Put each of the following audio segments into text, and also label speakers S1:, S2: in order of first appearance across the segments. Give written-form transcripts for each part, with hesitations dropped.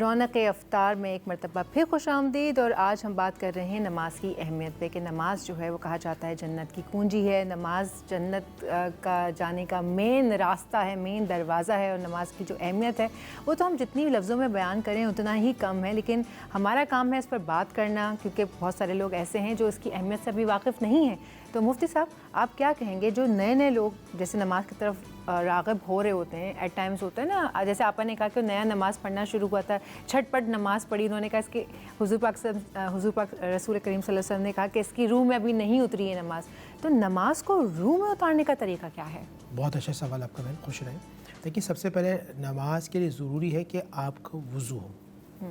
S1: رونق افطار میں ایک مرتبہ پھر خوش آمدید، اور آج ہم بات کر رہے ہیں نماز کی اہمیت پہ کہ نماز جو ہے وہ کہا جاتا ہے جنت کی کنجی ہے، نماز جنت کا جانے کا مین راستہ ہے، مین دروازہ ہے، اور نماز کی جو اہمیت ہے وہ تو ہم جتنی لفظوں میں بیان کریں اتنا ہی کم ہے، لیکن ہمارا کام ہے اس پر بات کرنا، کیونکہ بہت سارے لوگ ایسے ہیں جو اس کی اہمیت سے ابھی واقف نہیں ہیں۔ تو مفتی صاحب آپ کیا کہیں گے جو نئے لوگ جیسے نماز کی طرف راغب ہو رہے ہوتے ہیں، ایٹ ٹائمز ہوتا ہے نا، جیسے آپ نے کہا کہ نیا نماز پڑھنا شروع ہوا تھا، چھٹ پٹ نماز پڑھی، انہوں نے کہا اس کے حضور پاک رسول کریم صلی اللہ علیہ وسلم نے کہا کہ اس کی روح میں ابھی نہیں اتری ہے نماز، تو نماز کو روح میں اتارنے کا طریقہ کیا ہے؟
S2: بہت اچھا سوال آپ کا، بہن خوش رہیں۔ دیکھیے سب سے پہلے نماز کے لیے ضروری ہے کہ آپ کا وضو ہو،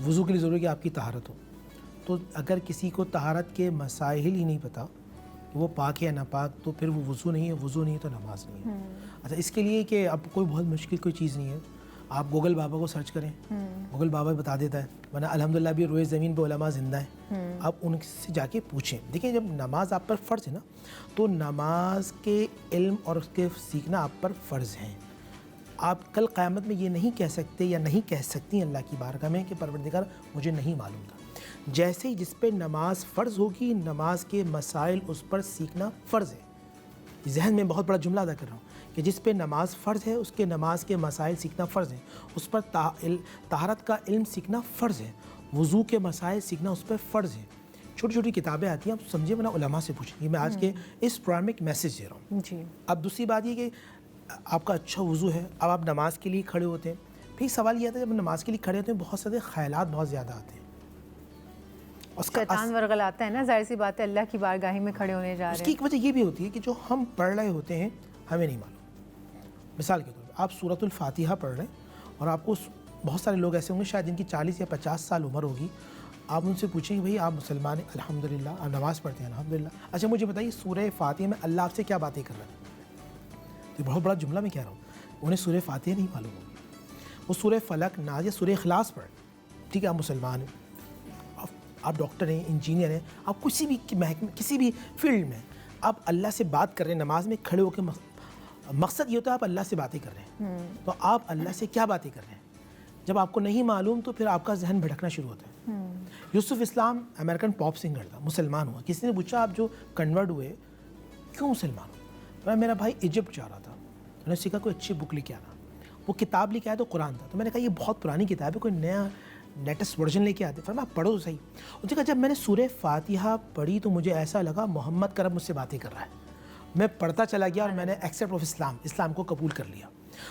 S2: وضو کے لیے ضروری ہے کہ آپ کی طہارت ہو۔ تو اگر کسی کو طہارت کے مسائل ہی نہیں پتہ کہ وہ پاک ہے یا ناپاک، تو پھر وہ وضو نہیں ہے، وضو نہیں ہے تو نماز نہیں ہے۔ اچھا، اس کے لیے کہ اب کوئی بہت مشکل کوئی چیز نہیں ہے، آپ گوگل بابا کو سرچ کریں، گوگل بابا بتا دیتا ہے، ورنہ الحمدللہ بھی روئے زمین پہ علماء زندہ ہیں، آپ ان سے جا کے پوچھیں۔ دیکھیں جب نماز آپ پر فرض ہے نا، تو نماز کے علم اور اس کے سیکھنا آپ پر فرض ہیں۔ آپ کل قیامت میں یہ نہیں کہہ سکتے یا نہیں کہہ سکتی اللہ کی بارگاہ میں کہ پروردگار مجھے نہیں معلوم تھا۔ جیسے ہی جس پہ نماز فرض ہوگی، نماز کے مسائل اس پر سیکھنا فرض ہے۔ ذہن میں بہت بڑا جملہ ادا کر رہا ہوں کہ جس پہ نماز فرض ہے اس کے نماز کے مسائل سیکھنا فرض ہے، اس پر طہارت کا علم سیکھنا فرض ہے، وضو کے مسائل سیکھنا اس پہ فرض ہے۔ چھوٹی چھوٹی کتابیں آتی ہیں، آپ سمجھے ورنہ علماء سے پوچھیں۔ یہ میں آج کے اس پروگرام میں ایک میسیج دے رہا ہوں۔
S1: جی،
S2: اب دوسری بات یہ کہ آپ کا اچھا وضو ہے، اب آپ نماز کے لیے کھڑے ہوتے ہیں، پھر سوال یہ آتا ہے جب نماز کے لیے کھڑے ہوتے ہیں بہت سارے خیالات بہت زیادہ آتے ہیں،
S1: شیطان ورغل آتا ہے نا، ظاہر سی بات ہے اللہ کی بارگاہ میں کھڑے ہونے جا رہے ہیں۔
S2: اس کی ایک وجہ یہ بھی ہوتی ہے کہ جو ہم پڑھ رہے ہوتے ہیں ہمیں نہیں معلوم۔ مثال کے طور پر آپ سورۃ الفاتحہ پڑھ رہے ہیں اور آپ کو بہت سارے لوگ ایسے ہوں گے شاید جن کی 40 یا 50 سال عمر ہوگی، آپ ان سے پوچھیں کہ بھئی آپ مسلمان ہیں؟ الحمدللہ۔ آپ نماز پڑھتے ہیں؟ الحمدللہ۔ اچھا مجھے بتائیے سورہ فاتحہ میں اللہ آپ سے کیا باتیں کر رہا ہے؟ یہ بہت بڑا جملہ میں کہہ رہا ہوں، انہیں سورہ فاتحہ نہیں معلوم ہوگی، وہ سورہ فلق، ناس یا سورہ اخلاص پڑھیں۔ ٹھیک ہے، آپ مسلمان ہیں، آپ ڈاکٹر ہیں، انجینئر ہیں، آپ کسی بھی محکمے کسی بھی فیلڈ میں آپ اللہ سے بات کر رہے ہیں، نماز میں کھڑے ہو کے مقصد یہ ہوتا ہے آپ اللہ سے باتیں کر رہے ہیں، تو آپ اللہ سے کیا باتیں کر رہے ہیں؟ جب آپ کو نہیں معلوم تو پھر آپ کا ذہن بھٹکنا شروع ہوتا ہے۔ یوسف اسلام امریکن پاپ سنگر تھا، مسلمان ہوا، کسی نے پوچھا آپ جو کنورٹ ہوئے کیوں مسلمان ہو؟ میرا بھائی ایجپٹ جا رہا تھا، میں نے سیکھا کوئی اچھی بک لے کے آنا، وہ کتاب لے کے آیا تو قرآن تھا، تو میں نے کہا یہ بہت پرانی کتاب ہے، کوئی نیا لیٹسٹ ورژن لے کے آتے، فرمایا پڑھو تو صحیح۔ اس نے کہا جب میں نے سورہ فاتحہ پڑھی تو مجھے ایسا لگا محمد کا رب مجھ سے باتیں کر رہا ہے، میں پڑھتا چلا گیا اور میں نے ایکسیپٹ آف اسلام کو قبول کر لیا۔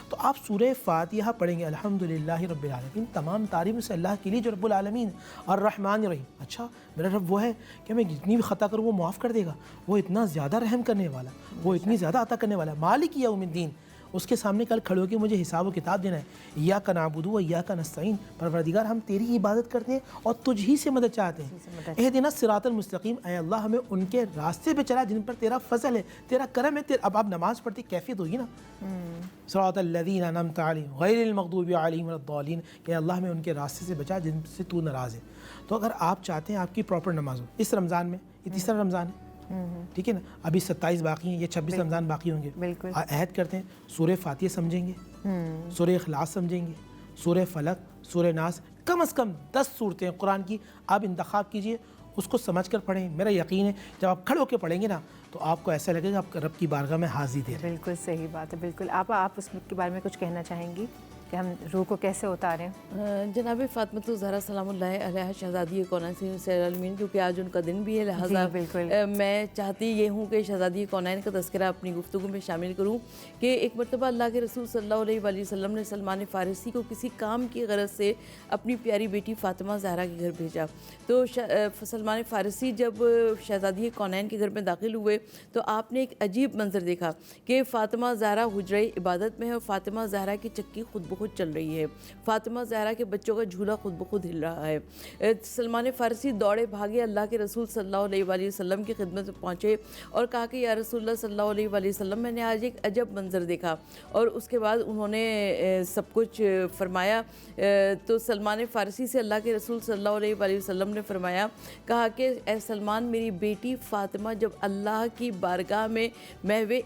S2: تو آپ سورہ فاتحہ پڑھیں گے الحمدللہ رب العالمین، تمام تعریف سے اللہ کے لیے جو رب العالمین الرحمن الرحیم، اچھا میرا رب وہ ہے کہ میں جتنی بھی خطا کروں وہ معاف کر دے گا، وہ اتنا زیادہ رحم کرنے والا، وہ اتنی زیادہ عطا کرنے والا، مالک یوم الدین، اس کے سامنے کل کھڑے ہو کے مجھے حساب و کتاب دینا ہے۔ ایاک نعبد و ایاک نستعین، پروردگار ہم تیری عبادت کرتے ہیں اور تجھ ہی سے مدد چاہتے ہیں۔ اہدنا الصراط المستقیم، اے اللہ ہمیں ان کے راستے پہ چلا جن پر تیرا فضل ہے، تیرا کرم ہے۔ اب آپ نماز پڑھتے کیفیت ہوگی نا، صراط الذین انعمت علیہم غیر المغضوب علیہم ولا الضالین، کہ اللہ ہمیں ان کے راستے سے بچا جن سے تو ناراض ہے۔ تو اگر آپ چاہتے ہیں آپ کی پراپر نماز ہو اس رمضان میں، یہ تیسرا رمضان ہے، ٹھیک ہے نا، ابھی 27 باقی ہیں، یہ 26 رمضان باقی ہوں گے،
S1: بالکل
S2: عہد کرتے ہیں سورہ فاتحہ سمجھیں گے، سورہ اخلاص سمجھیں گے، سورہ فلق، سورہ ناس، کم از کم 10 صورتیں قرآن کی آپ انتخاب کیجئے، اس کو سمجھ کر پڑھیں۔ میرا یقین ہے جب آپ کھڑے ہو کے پڑھیں گے نا تو آپ کو ایسا لگے گا آپ رب کی بارگاہ میں حاضری دے رہے ہیں۔
S1: بالکل صحیح بات ہے، بالکل۔ آپ اس کے بارے میں کچھ کہنا چاہیں گی کہ ہم روح کو کیسے اتاریں؟
S3: جناب فاطمہ الزہرا سلام اللہ علیہ شہزادی کونین سید العالمین، کیونکہ آج ان کا دن بھی ہے، لہٰذا میں چاہتی یہ ہوں کہ شہزادی کونین کا تذکرہ اپنی گفتگو میں شامل کروں کہ ایک مرتبہ اللہ کے رسول صلی اللہ علیہ وآلہ وسلم نے سلمان فارسی کو کسی کام کی غرض سے اپنی پیاری بیٹی فاطمہ زہرا کے گھر بھیجا، تو سلمان فارسی جب شہزادی کونین کے گھر میں داخل ہوئے تو آپ نے ایک عجیب منظر دیکھا کہ فاطمہ زہرا حجرہ عبادت میں ہے اور فاطمہ زہرا کی چکی خود بخود چل رہی ہے، فاطمہ زہرا کے بچوں کا جھولا خود بخود ہل رہا ہے۔ سلمان فارسی دوڑے بھاگے اللہ کے رسول صلی اللہ علیہ وآلہ وسلم کی خدمت میں پہنچے اور کہا کہ یا رسول اللہ صلی اللہ علیہ وآلہ وسلم، میں نے آج ایک عجب منظر دیکھا، اور اس کے بعد انہوں نے سب کچھ فرمایا۔ تو سلمان فارسی سے اللہ کے رسول صلی اللہ علیہ وآلہ وسلم نے فرمایا، کہا کہ اے سلمان، میری بیٹی فاطمہ جب اللہ کی بارگاہ میں محو